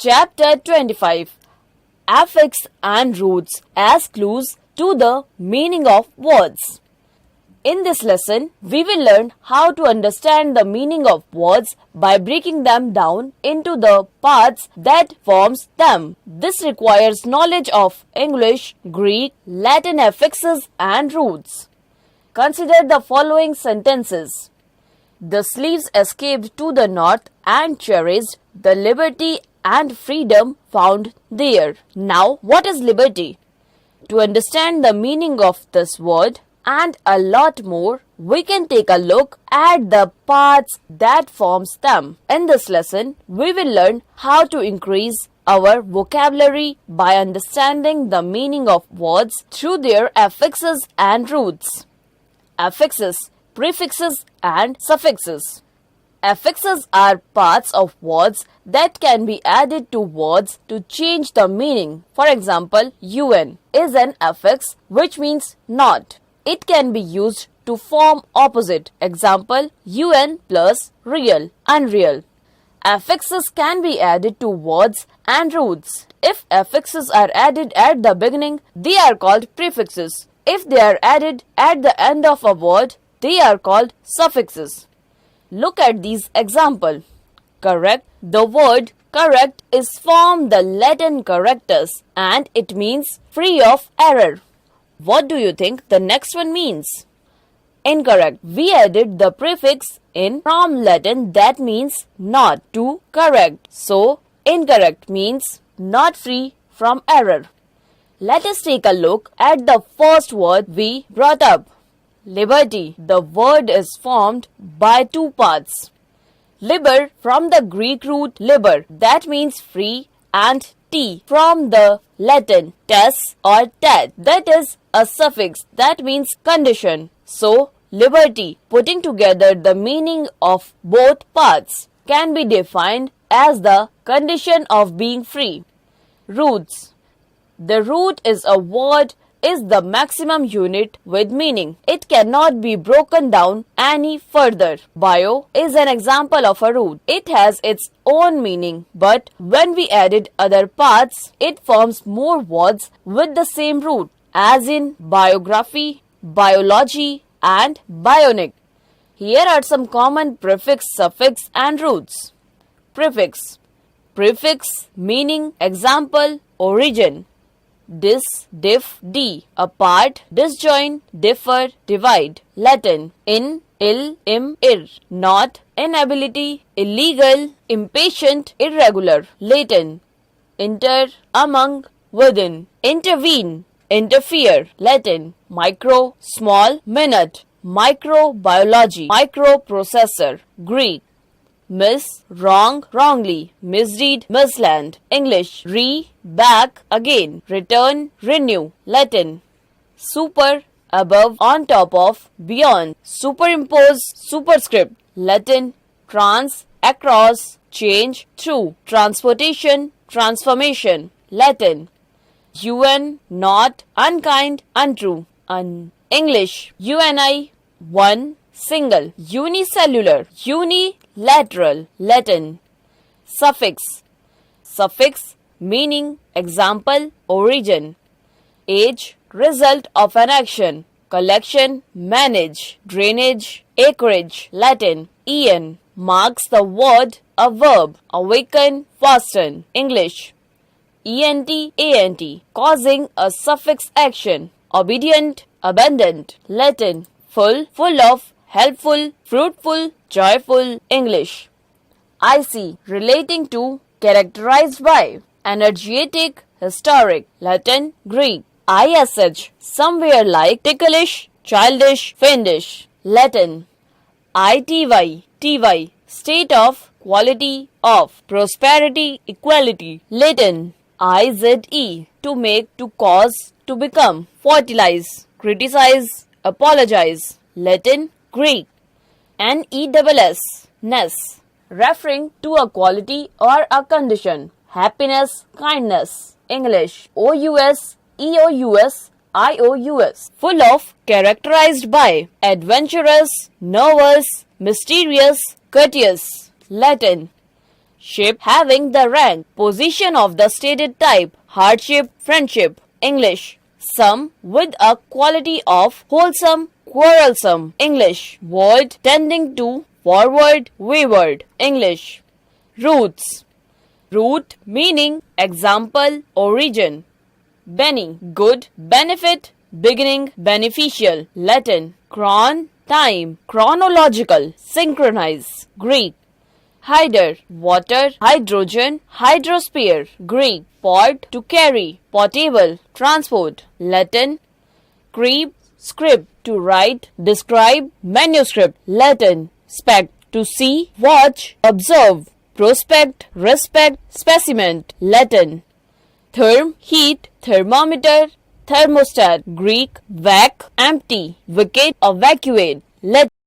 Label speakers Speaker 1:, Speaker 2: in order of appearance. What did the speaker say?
Speaker 1: Chapter 25. Affix and roots as clues to the meaning of words. In this lesson, we will learn how to understand the meaning of words by breaking them down into the parts that forms them. This requires knowledge of English, Greek, Latin affixes and roots. Consider the following sentences. The slaves escaped to the north and cherished the liberty and freedom found there. Now, what is liberty? To understand the meaning of this word and a lot more, we can take a look at the parts that forms them. In this lesson, we will learn how to increase our vocabulary by understanding the meaning of words through their affixes and roots. Affixes, prefixes and suffixes. Affixes are parts of words that can be added to words to change the meaning. For example, un is an affix which means not. It can be used to form opposite. Example, un plus real, unreal. Affixes can be added to words and roots. If affixes are added at the beginning, they are called prefixes. If they are added at the end of a word, they are called suffixes. Look at these examples. Correct. The word correct is from the Latin correctus and it means free of error. What do you think the next one means? Incorrect. We added the prefix in from Latin that means not to correct. So, incorrect means not free from error. Let us take a look at the first word we brought up. Liberty. The word is formed by two parts. Liber from the Greek root liber, that means free, and t from the Latin tes or tat, that is a suffix that means condition. So, liberty, putting together the meaning of both parts, can be defined as the condition of being free. Roots. The root is a word is the maximum unit with meaning. It cannot be broken down any further. Bio is an example of a root. It has its own meaning, but when we added other parts, it forms more words with the same root, as in biography, biology, and bionic. Here are some common prefix, suffix, and roots. Prefix. Prefix meaning example, origin. Dis, diff, d, apart, disjoin, differ, divide. Latin, in, ill, im, ir, not, inability, illegal, impatient, irregular. Latin, inter, among, within. Intervene, interfere. Latin, micro, small, minute. Microbiology, microprocessor. Greek, miss, wrong, wrongly, misread, misland. English, back, again, return, renew. Latin, super, above, on top of, beyond. Superimpose, superscript. Latin, trans, across, change, through. Transportation, transformation. Latin, not, unkind, untrue. English, uni, one, single. Unicellular, unilateral. Latin, suffix. Suffix meaning example, origin. Age, result of an action. Collection, manage. Drainage, acreage. Latin, en, marks the word a verb. Awaken, fasten. English, ent, causing a suffix action. Obedient, abundant. Latin, full, full of, helpful, fruitful, joyful. English, icy, relating to, characterized by. Energetic, historic. Latin, Greek, ish, somewhere like, ticklish, childish, fiendish. Latin, ty, state of, quality of, prosperity, equality. Latin, ize, to make, to cause, to become. Fertilize, criticize, apologize. Latin, Greek, ness, referring to a quality or a condition. Happiness, kindness. English, ous, eous, ious. Full of, characterized by. Adventurous, nervous, mysterious, courteous. Latin, ship having the rank, position of the stated type, hardship, friendship. English. Some with a quality of wholesome, quarrelsome. English. Word tending to forward, wayward. English. Roots. Root meaning example, origin. Benny, good, benefit, beginning, beneficial. Latin, chron, time, chronological, synchronize. Greek, hyder, water, hydrogen, hydrosphere. Greek, pod, to carry, portable, transport. Latin, scribe, script, to write, describe, manuscript. Latin, spect, to see, watch, observe. Prospect, respect, specimen. Latin, therm, heat, thermometer, thermostat. Greek, vac, empty, vacate, evacuate. Latin,